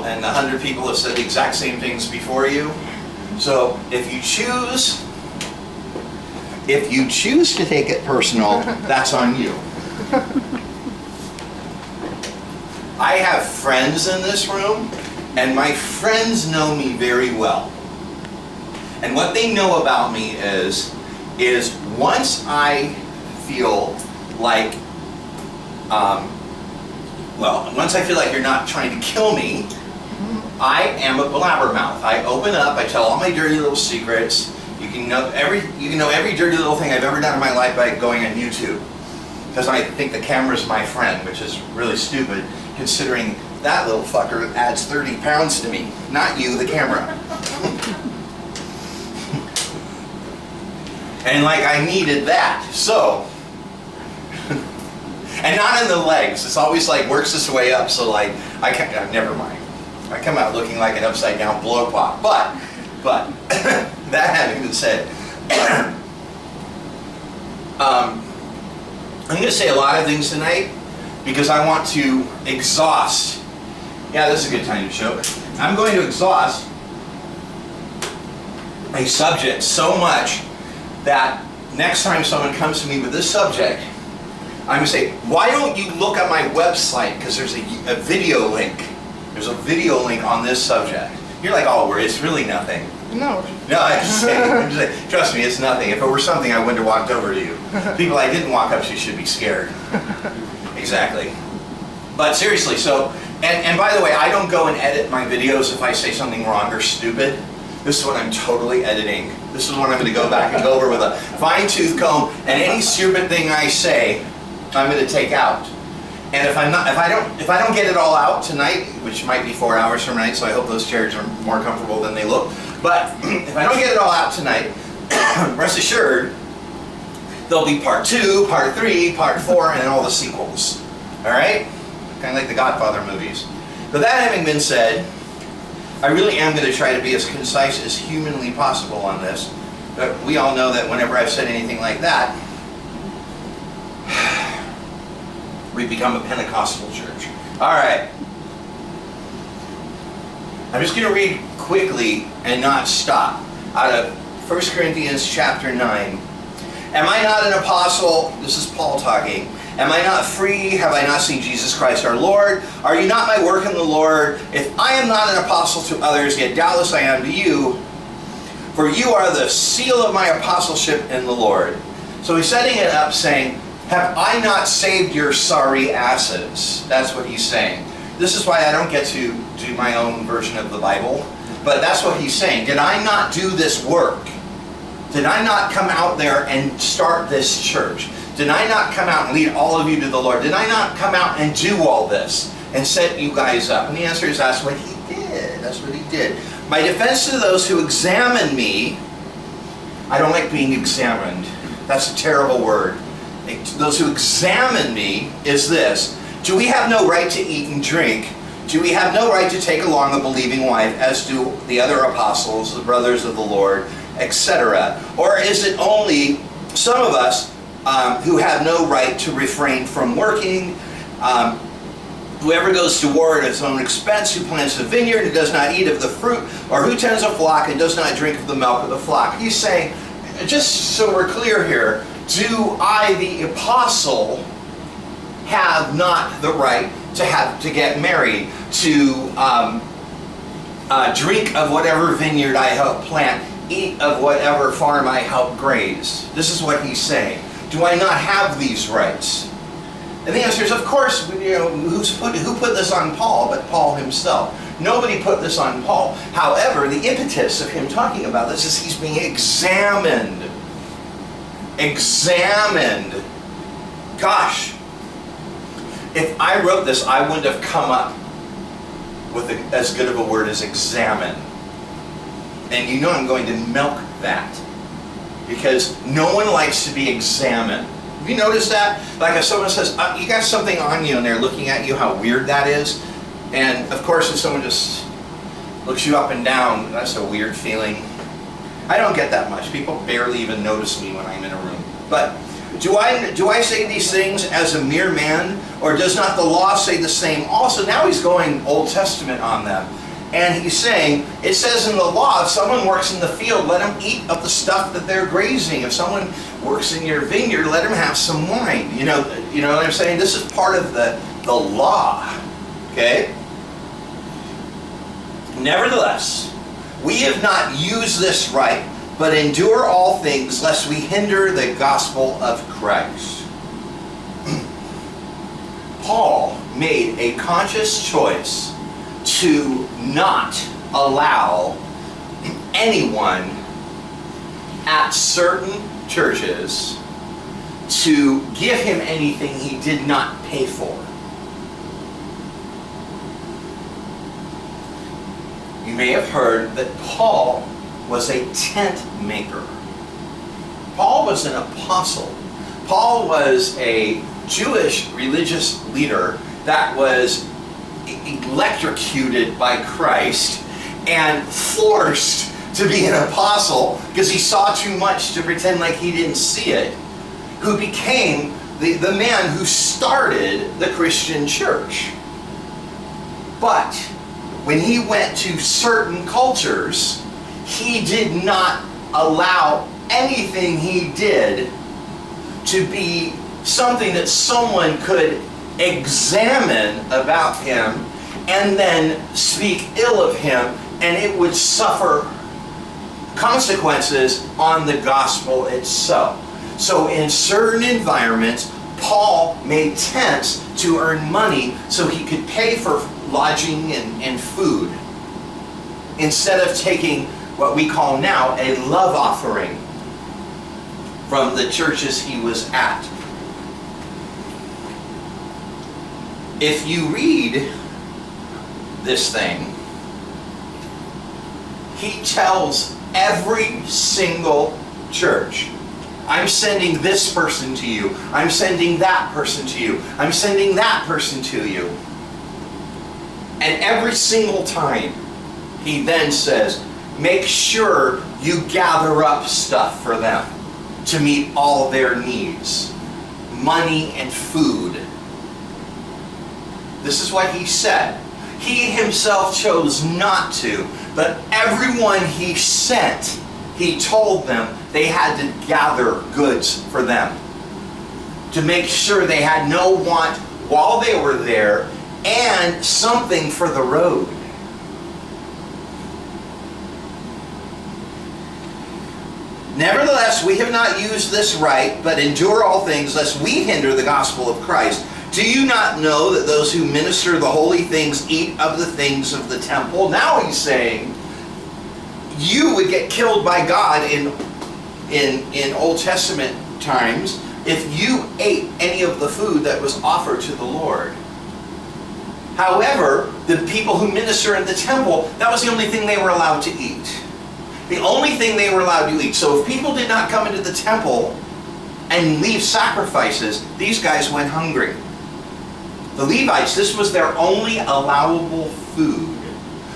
know, and 100 people have said the exact same things before you. So if you choose to take it personal, that's on you. I have friends in this room, and my friends know me very well. And what they know about me is once I feel like, once I feel like you're not trying to kill me, I am a blabbermouth. I open up, I tell all my dirty little secrets. You can know every dirty little thing I've ever done in my life by going on YouTube. Because I think the camera's my friend, which is really stupid, considering that little fucker adds 30 pounds to me, not you, the camera. And like I needed that, so. And not in the legs, it's always like works its way up, so like, never mind. I come out looking like an upside down blow pop, but, that having been said, I'm going to say a lot of things tonight because I want to exhaust. Yeah, this is a good time to show it. I'm going to exhaust a subject so much that next time someone comes to me with this subject, I'm going to say, why don't you look at my website, because there's a video link. There's a video link on this subject. You're like, oh, it's really nothing. No. No, I'm just saying, trust me, it's nothing. If it were something, I wouldn't have walked over to you. People I didn't walk up to should be scared. Exactly. But seriously, so, and by the way, I don't go and edit my videos if I say something wrong or stupid. This is what I'm totally editing. This is what I'm going to go back and go over with a fine-tooth comb, and any stupid thing I say, I'm going to take out. And if I don't get it all out tonight, which might be 4 hours from tonight, so I hope those chairs are more comfortable than they look. But if I don't get it all out tonight, rest assured, there'll be part 2, part 3, part 4, and all the sequels. All right? Kind of like the Godfather movies. But that having been said, I really am going to try to be as concise as humanly possible on this. But we all know that whenever I've said anything like that, we become a Pentecostal church. All right. I'm just going to read quickly and not stop out of 1 Corinthians chapter 9. Am I not an apostle? This is Paul talking. Am I not free? Have I not seen Jesus Christ our Lord? Are you not my work in the Lord? If I am not an apostle to others, yet doubtless I am to you. For you are the seal of my apostleship in the Lord. So he's setting it up saying, have I not saved your sorry asses? That's what he's saying. This is why I don't get to do my own version of the Bible. But that's what he's saying. Did I not do this work? Did I not come out there and start this church? Did I not come out and lead all of you to the Lord? Did I not come out and do all this and set you guys up? And the answer is that's what he did. That's what he did. My defense to those who examine me, I don't like being examined. That's a terrible word. Those who examine me is this: do we have no right to eat and drink? Do we have no right to take along a believing wife, as do the other apostles, the brothers of the Lord, etc.? Or is it only some of us who have no right to refrain from working? Whoever goes to war at his own expense, who plants a vineyard and does not eat of the fruit, or who tends a flock and does not drink of the milk of the flock? He's saying, just so we're clear here, do I, the apostle, have not the right to get married, to drink of whatever vineyard I help plant, eat of whatever farm I help graze? This is what he's saying. Do I not have these rights? And the answer is, of course. Who put this on Paul but Paul himself? Nobody put this on Paul. However, the impetus of him talking about this is he's being examined. Examined. Gosh. If I wrote this, I wouldn't have come up with as good of a word as examine. And you know I'm going to milk that. Because no one likes to be examined. Have you noticed that? Like if someone says, you got something on you, and they're looking at you, how weird that is. And of course, if someone just looks you up and down, that's a weird feeling. I don't get that much. People barely even notice me when I'm in a room. But Do I say these things as a mere man, or does not the law say the same also? Now he's going Old Testament on them. And he's saying, it says in the law, if someone works in the field, let him eat of the stuff that they're grazing. If someone works in your vineyard, let him have some wine. You know what I'm saying? This is part of the law. Okay? Nevertheless, we have not used this right, but endure all things, lest we hinder the gospel of Christ. Paul made a conscious choice to not allow anyone at certain churches to give him anything he did not pay for. You may have heard that Paul was a tent maker. Paul was an apostle. Paul was a Jewish religious leader that was electrocuted by Christ and forced to be an apostle because he saw too much to pretend like he didn't see it, who became the man who started the Christian church. But when he went to certain cultures, he did not allow anything he did to be something that someone could examine about him and then speak ill of him, and it would suffer consequences on the gospel itself. So in certain environments, Paul made tents to earn money so he could pay for lodging and food, instead of taking what we call now a love offering from the churches he was at. If you read this thing, he tells every single church, I'm sending this person to you, I'm sending that person to you, I'm sending that person to you. And every single time, he then says, make sure you gather up stuff for them to meet all their needs. Money and food. This is what he said. He himself chose not to, but everyone he sent, he told them they had to gather goods for them, to make sure they had no want while they were there, and something for the road. Nevertheless, we have not used this right, but endure all things, lest we hinder the gospel of Christ. Do you not know that those who minister the holy things eat of the things of the temple? Now he's saying, you would get killed by God in Old Testament times if you ate any of the food that was offered to the Lord. However, the people who minister in the temple, that was the only thing they were allowed to eat. The only thing they were allowed to eat. So if people did not come into the temple and leave sacrifices, these guys went hungry. The Levites, this was their only allowable food.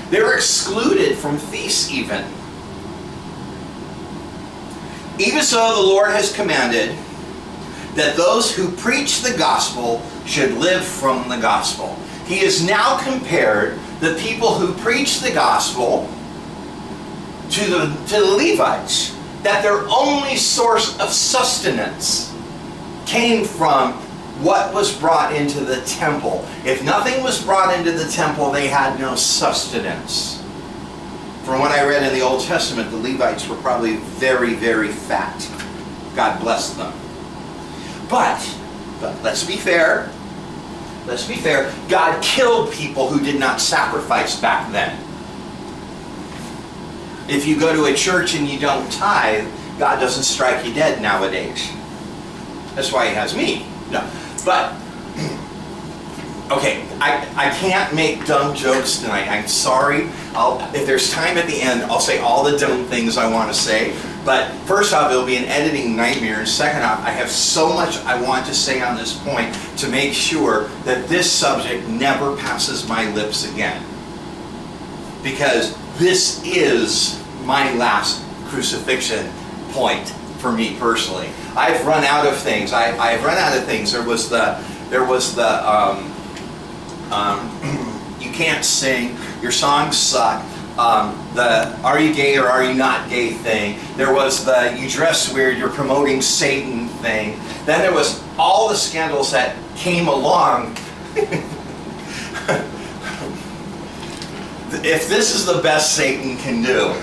They were excluded from feasts even. Even so, the Lord has commanded that those who preach the gospel should live from the gospel. He has now compared the people who preach the gospel to the Levites, that their only source of sustenance came from what was brought into the temple. If nothing was brought into the temple, they had no sustenance. From what I read in the Old Testament, the Levites were probably very, very fat. God bless them. But let's be fair. Let's be fair. God killed people who did not sacrifice back then. If you go to a church and you don't tithe, God doesn't strike you dead nowadays. That's why he has me. No. But, okay, I can't make dumb jokes tonight. I'm sorry. If there's time at the end, I'll say all the dumb things I want to say. But first off, it'll be an editing nightmare. And second off, I have so much I want to say on this point to make sure that this subject never passes my lips again. Because this is my last crucifixion point for me personally. I've run out of things. I've run out of things. There was the you can't sing, your songs suck, the are you gay or are you not gay thing. There was the you dress weird, you're promoting Satan thing. Then there was all the scandals that came along. If this is the best Satan can do.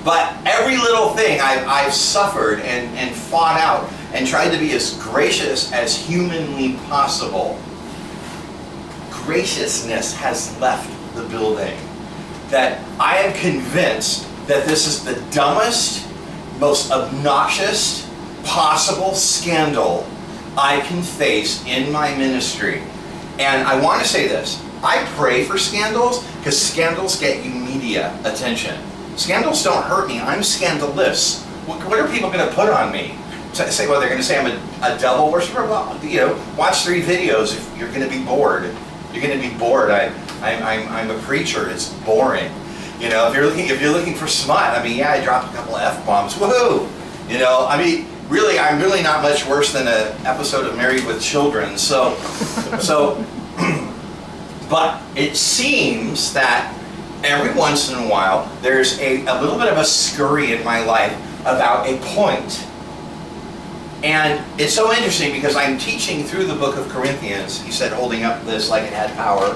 But every little thing I've suffered and fought out and tried to be as gracious as humanly possible. Graciousness has left the building. That I am convinced that this is the dumbest, most obnoxious possible scandal I can face in my ministry. And I want to say this. I pray for scandals because scandals get you media attention. Scandals don't hurt me. I'm scandalous. What are people going to put on me? Say, well, they're going to say I'm a devil worshiper. Well, watch 3 videos. If you're going to be bored. You're going to be bored. I'm a preacher. It's boring. If you're looking for smut, I mean, yeah, I dropped a couple of F-bombs. Woohoo! I mean, really, I'm really not much worse than an episode of Married with Children. So. But it seems that every once in a while there's a little bit of a scurry in my life about a point. And it's so interesting because I'm teaching through the book of Corinthians. He said, holding up this like it had power.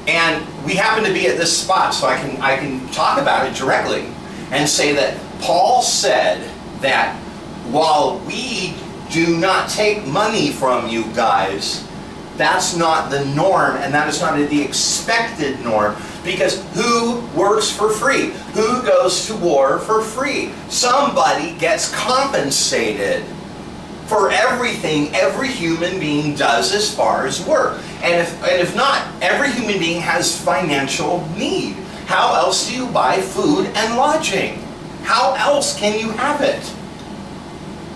And we happen to be at this spot, so I can talk about it directly and say that Paul said that while we do not take money from you guys, that's not the norm, and that is not the expected norm, because who works for free? Who goes to war for free? Somebody gets compensated for everything every human being does as far as work. And if not, every human being has financial need. How else do you buy food and lodging? How else can you have it?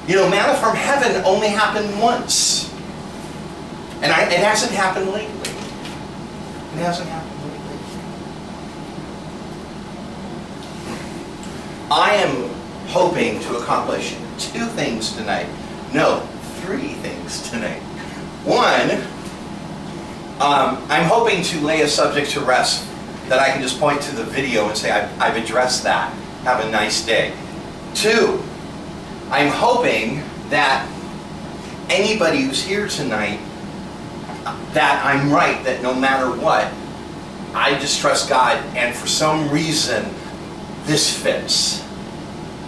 Manna from heaven only happened once. And it hasn't happened lately. It hasn't happened lately. I am hoping to accomplish 2 things tonight. No, 3 things tonight. One, I'm hoping to lay a subject to rest that I can just point to the video and say, I've addressed that. Have a nice day. 2, I'm hoping that anybody who's here tonight, that I'm right, that no matter what, I just trust God, and for some reason, this fits.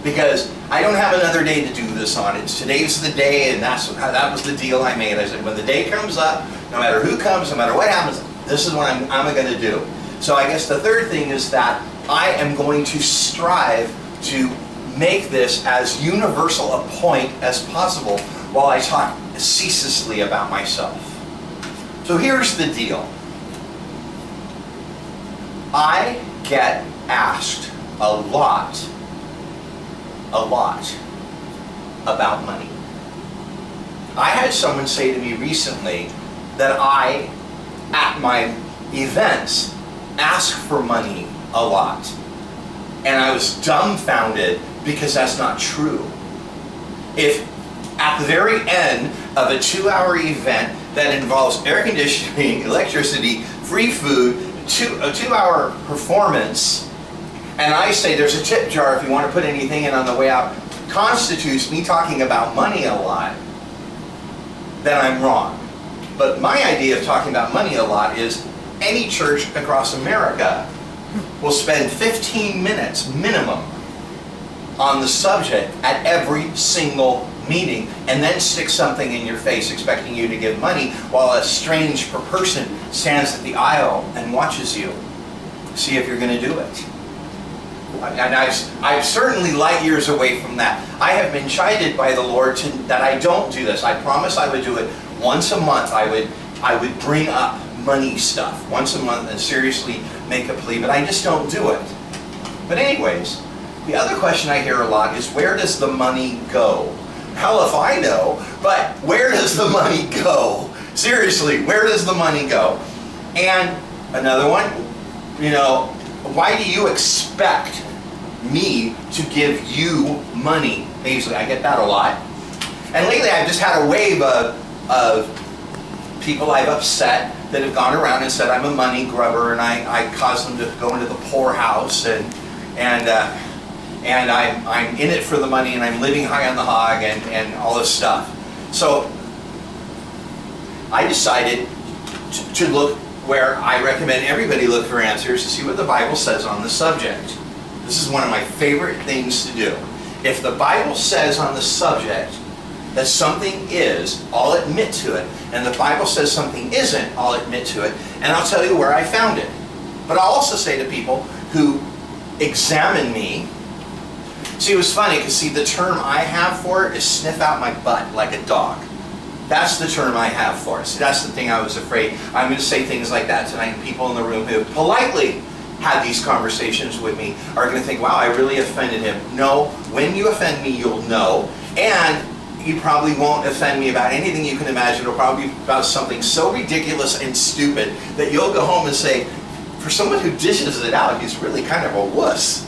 Because I don't have another day to do this on. Today's the day, and that was the deal I made. I said, when the day comes up, no matter who comes, no matter what happens, this is what I'm going to do. So I guess the third thing is that I am going to strive to make this as universal a point as possible while I talk ceaselessly about myself. So here's the deal. I get asked a lot about money. I had someone say to me recently that I, at my events, ask for money a lot. And I was dumbfounded because that's not true. If at the very end of a 2-hour event that involves air conditioning, electricity, free food, a 2-hour performance, and I say there's a tip jar if you want to put anything in on the way out, constitutes me talking about money a lot, then I'm wrong. But my idea of talking about money a lot is any church across America will spend 15 minutes minimum on the subject at every single meeting, and then stick something in your face expecting you to give money while a strange person stands at the aisle and watches you. See if you're going to do it. And I'm certainly light years away from that. I have been chided by the Lord that I don't do this. I promised I would do it once a month. I would bring up money stuff once a month and seriously make a plea, but I just don't do it. But anyways, the other question I hear a lot is, where does the money go? Hell if I know, but where does the money go? Seriously, where does the money go? And another one, why do you expect me to give you money. Paisley, I get that a lot. And lately I've just had a wave of people I've upset that have gone around and said I'm a money grubber and I cause them to go into the poorhouse and I'm in it for the money and I'm living high on the hog and all this stuff. So I decided to look where I recommend everybody look for answers to see what the Bible says on the subject. This is one of my favorite things to do. If the Bible says on the subject that something is, I'll admit to it. And the Bible says something isn't, I'll admit to it. And I'll tell you where I found it. But I'll also say to people who examine me, see, it was funny, because see, the term I have for it is sniff out my butt like a dog. That's the term I have for it. See, that's the thing I was afraid. I'm going to say things like that tonight, and people in the room who politely had these conversations with me are going to think, wow, I really offended him. No, when you offend me, you'll know. And you probably won't offend me about anything you can imagine. It'll probably be about something so ridiculous and stupid that you'll go home and say, for someone who dishes it out, he's really kind of a wuss.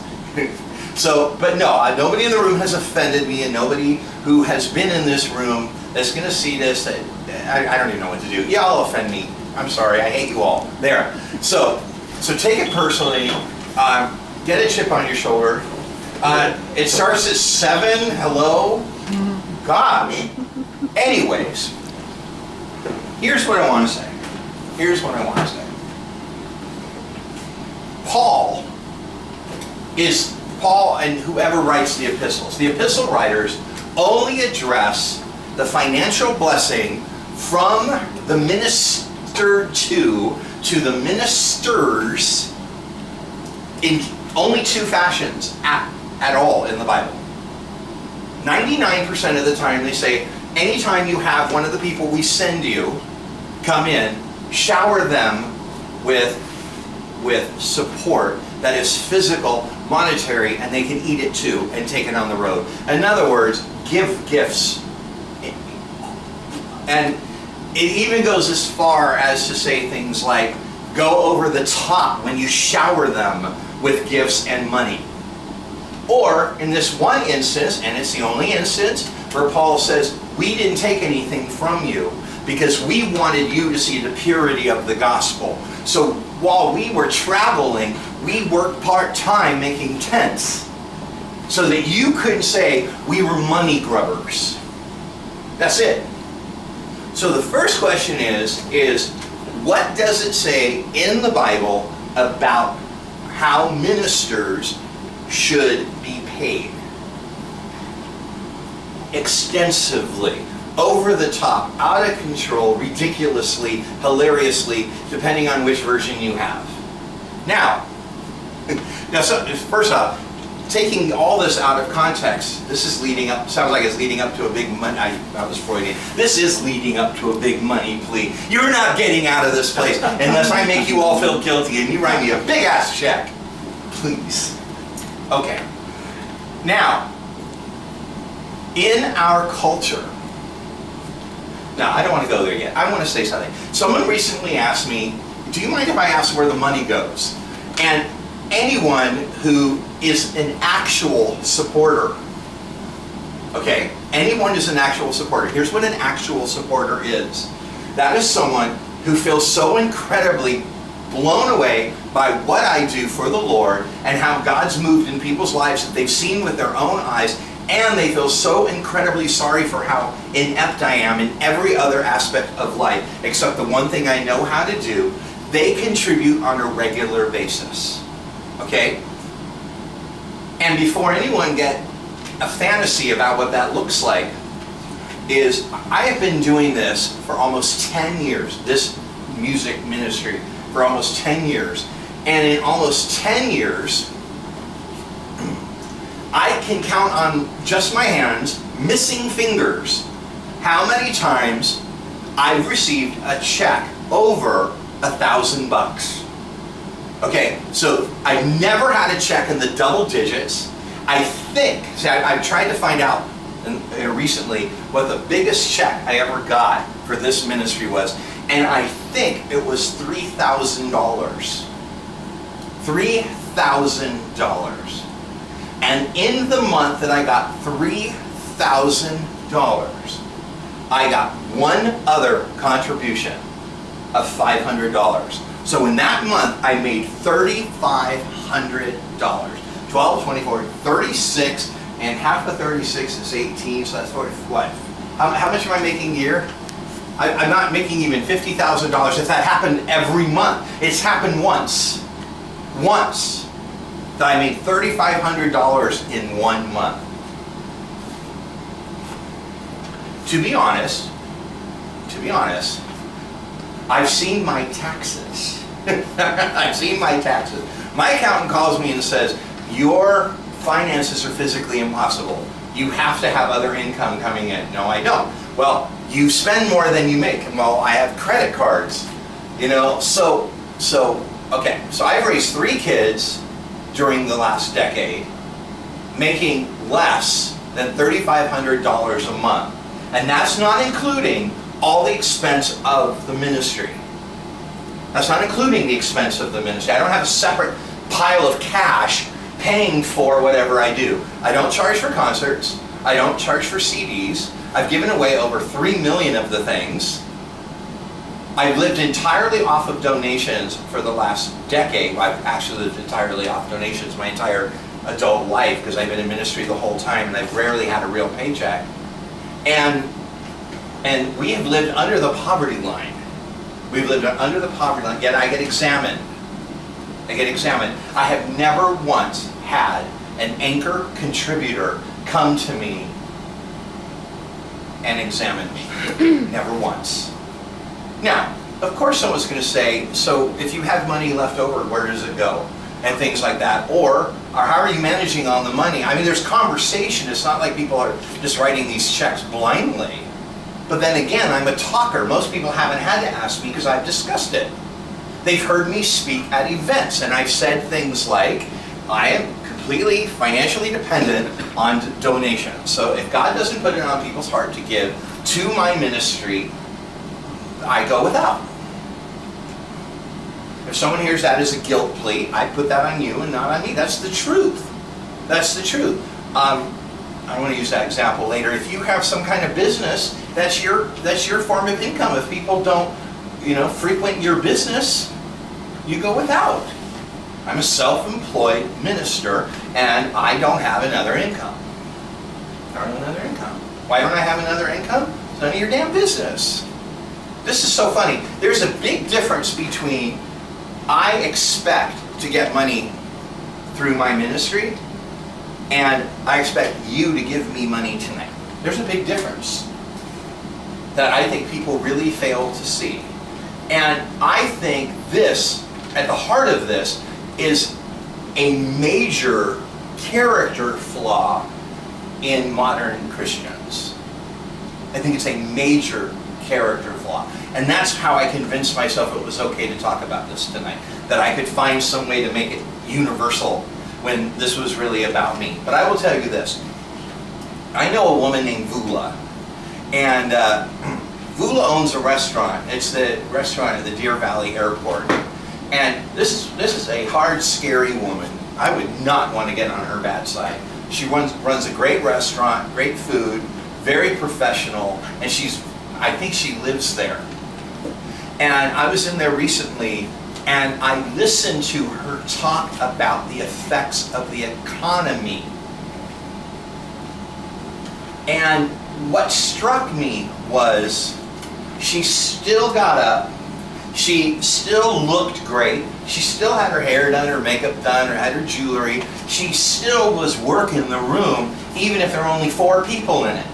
So, but no, nobody in the room has offended me, and nobody who has been in this room that's going to see this, I don't even know what to do. Y'all offend me. I'm sorry, I hate you all. There. So take it personally. Get a chip on your shoulder. It starts at 7. Hello? Gosh. Anyways, here's what I want to say. Here's what I want to say. Paul and whoever writes the epistles, the epistle writers only address the financial blessing from the minister to the ministers in only 2 fashions at all in the Bible. 99% of the time they say, anytime you have one of the people we send you come in, shower them with support that is physical, monetary, and they can eat it too and take it on the road. In other words, give gifts. And it even goes as far as to say things like, go over the top when you shower them with gifts and money. Or, in this one instance, and it's the only instance, where Paul says, we didn't take anything from you because we wanted you to see the purity of the gospel. So while we were traveling, we worked part-time making tents so that you couldn't say we were money grubbers. That's it. So the first question is what does it say in the Bible about how ministers should be paid? Extensively, over the top, out of control, ridiculously, hilariously, depending on which version you have. Now so first off, taking all this out of context, this is leading up, sounds like it's leading up to a big money, I was Freudian. This is leading up to a big money plea. You're not getting out of this place unless I make you all feel guilty and you write me a big ass check. Please. Okay. Now, in our culture, now I don't want to go there yet. I want to say something. Someone recently asked me, do you mind if I ask where the money goes? And anyone who is an actual supporter, okay, anyone who's an actual supporter, here's what an actual supporter is. That is someone who feels so incredibly blown away by what I do for the Lord and how God's moved in people's lives that they've seen with their own eyes, and they feel so incredibly sorry for how inept I am in every other aspect of life except the one thing I know how to do. They contribute on a regular basis. Okay? And before anyone get a fantasy about what that looks like, is I have been doing this for almost 10 years, this music ministry for almost 10 years. And in almost 10 years, I can count on just my hands, missing fingers, how many times I've received a check over $1,000. Okay, so I never had a check in the double digits. I think, see, I've tried to find out recently what the biggest check I ever got for this ministry was, and I think it was $3,000. $3,000. And in the month that I got $3,000, I got one other contribution of $500. So in that month, I made $3,500. 12, 24, 36, and half of 36 is 18, so that's what? How much am I making a year? I'm not making even $50,000 if that happened every month. It's happened once. Once. That I made $3,500 in 1 month. To be honest, I've seen my taxes. I've seen my taxes. My accountant calls me and says, your finances are physically impossible. You have to have other income coming in. No, I don't. Well, you spend more than you make. Well, I have credit cards. You know, so I've raised 3 kids during the last decade, making less than $3,500 a month. And that's not including all the expense of the ministry. That's not including the expense of the ministry. I don't have a separate pile of cash paying for whatever I do. I don't charge for concerts. I don't charge for CDs. I've given away over 3 million of the things. I've lived entirely off of donations for the last decade. I've actually lived entirely off donations my entire adult life because I've been in ministry the whole time and I've rarely had a real paycheck. And we have lived under the poverty line. We've lived under the poverty line, yet I get examined. I have never once had an anchor contributor come to me and examine me. Never once. Now, of course someone's going to say, so if you have money left over, where does it go? And things like that. Or how are you managing on the money? I mean, there's conversation. It's not like people are just writing these checks blindly. But then again, I'm a talker. Most people haven't had to ask me because I've discussed it. They've heard me speak at events, and I've said things like, I am completely financially dependent on donations. So if God doesn't put it on people's heart to give to my ministry, I go without. If someone hears that as a guilt plea, I put that on you and not on me. That's the truth. That's the truth. I want to use that example later. If you have some kind of business, that's your form of income. If people don't, frequent your business, you go without. I'm a self-employed minister, and I don't have another income. I don't have another income. Why don't I have another income? It's none of your damn business. This is so funny. There's a big difference between I expect to get money through my ministry and I expect you to give me money tonight. There's a big difference that I think people really fail to see. And I think this, at the heart of this, is a major character flaw in modern Christians. I think it's a major character flaw. And that's how I convinced myself it was okay to talk about this tonight. That I could find some way to make it universal when this was really about me. But I will tell you this. I know a woman named Vula. And Vula owns a restaurant. It's the restaurant at the Deer Valley Airport. And this is a hard, scary woman. I would not want to get on her bad side. She runs a great restaurant, great food, very professional, and I think she lives there. And I was in there recently, and I listened to her talk about the effects of the economy. And what struck me was she still got up, she still looked great, she still had her hair done, her makeup done, or had her jewelry. She still was working the room, even if there were only 4 people in it.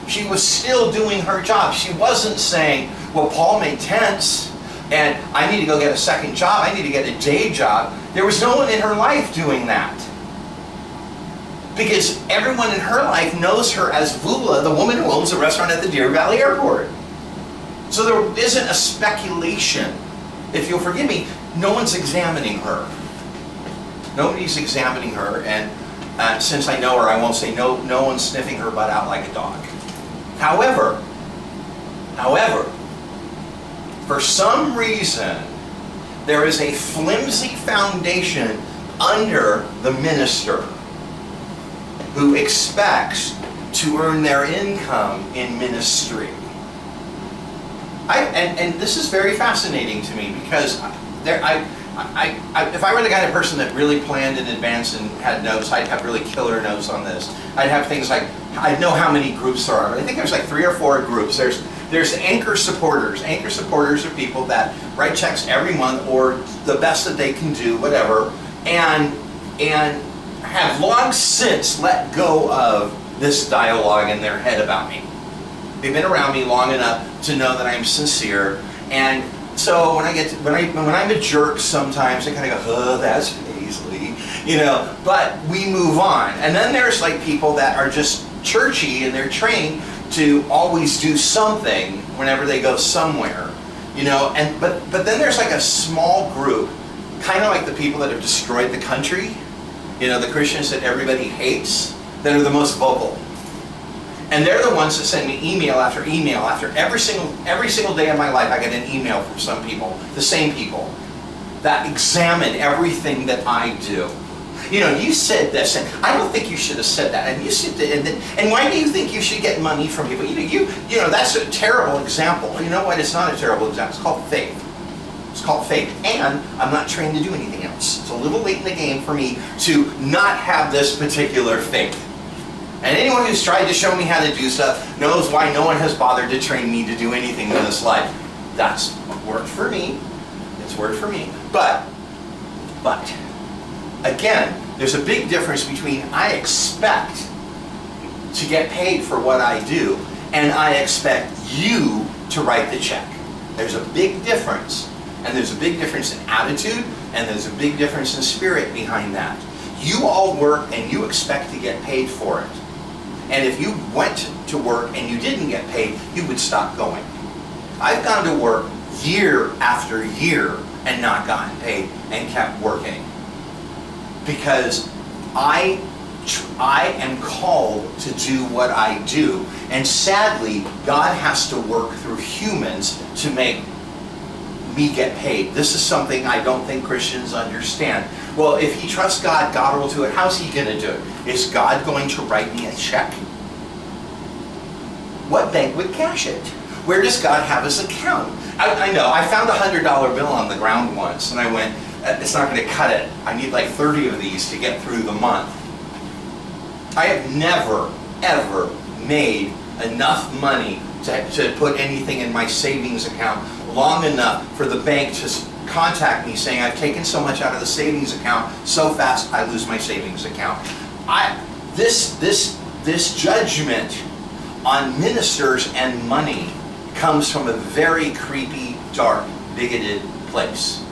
She was still doing her job. She wasn't saying, well, Paul made tents, and I need to go get a second job, I need to get a day job. There was no one in her life doing that. Because everyone in her life knows her as Vula, the woman who owns a restaurant at the Deer Valley Airport. So there isn't a speculation. If you'll forgive me, no one's examining her. Nobody's examining her, and since I know her, I won't say no one's sniffing her butt out like a dog. However, for some reason, there is a flimsy foundation under the minister. who expects to earn their income in ministry. And this is very fascinating to me, because if I were the kind of person that really planned in advance and had notes, I'd have really killer notes on this. I'd have things like, I'd know how many groups there are. I think there's like 3 or 4 groups. There's anchor supporters. Anchor supporters are people that write checks every month, or the best that they can do, whatever, and have long since let go of this dialogue in their head about me. They've been around me long enough to know that I'm sincere, and so when I'm a jerk sometimes, I kind of go, oh, that's Paisley, but we move on. And then there's like people that are just churchy, and they're trained to always do something whenever they go somewhere, but then there's like a small group, kind of like the people that have destroyed the country, the Christians that everybody hates, that are the most vocal. And they're the ones that send me email after every single day of my life. I get an email from some people, the same people, that examine everything that I do. You said this, and I don't think you should have said that. And you said that, and why do you think you should get money from people? That's a terrible example. You know what? It's not a terrible example. It's called faith. It's called faith. And I'm not trained to do anything else. It's a little late in the game for me to not have this particular faith. And anyone who's tried to show me how to do stuff knows why no one has bothered to train me to do anything in this life. That's worked for me. It's worked for me. But, again, there's a big difference between I expect to get paid for what I do, and I expect you to write the check. There's a big difference. And there's a big difference in attitude, and there's a big difference in spirit behind that. You all work and you expect to get paid for it. And if you went to work and you didn't get paid, you would stop going. I've gone to work year after year and not gotten paid and kept working. Because I am called to do what I do. And sadly, God has to work through humans to make me get paid. This is something I don't think Christians understand. Well, if he trusts God, God will do it. How's he going to do it? Is God going to write me a check? What bank would cash it? Where does God have his account? I know. I found a $100 bill on the ground once, and I went, it's not going to cut it. I need like 30 of these to get through the month. I have never, ever made enough money to put anything in my savings account long enough for the bank to contact me saying, I've taken so much out of the savings account so fast I lose my savings account. This judgment on ministers and money comes from a very creepy, dark, bigoted place.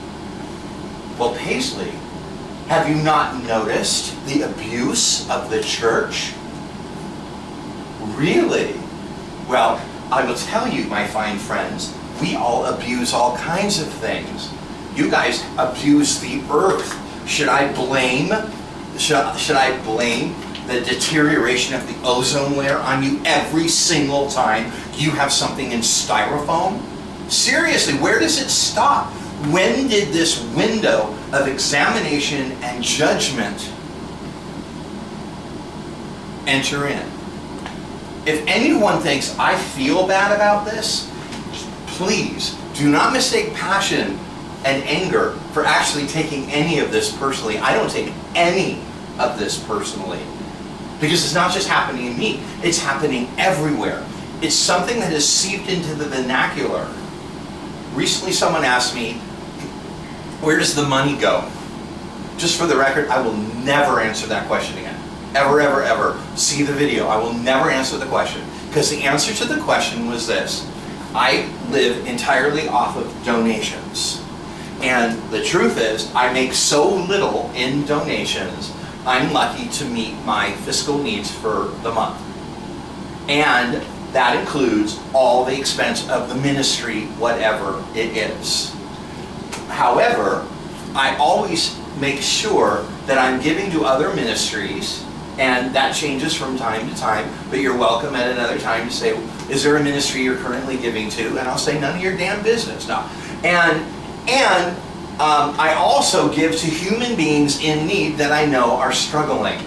Well, Paisley, have you not noticed the abuse of the church? Really? Well, I will tell you, my fine friends, we all abuse all kinds of things. You guys abuse the earth. Should I blame the deterioration of the ozone layer on you every single time you have something in styrofoam? Seriously, where does it stop? When did this window of examination and judgment enter in? If anyone thinks I feel bad about this, please do not mistake passion and anger for actually taking any of this personally. I don't take any of this personally. Because it's not just happening to me, it's happening everywhere. It's something that has seeped into the vernacular. Recently someone asked me, where does the money go? Just for the record, I will never answer that question again. Ever, ever, ever. See the video. I will never answer the question. Because the answer to the question was this. I live entirely off of donations. And the truth is, I make so little in donations, I'm lucky to meet my fiscal needs for the month. And that includes all the expense of the ministry, whatever it is. However, I always make sure that I'm giving to other ministries, and that changes from time to time, but you're welcome at another time to say, is there a ministry you're currently giving to? And I'll say, none of your damn business. No. And I also give to human beings in need that I know are struggling.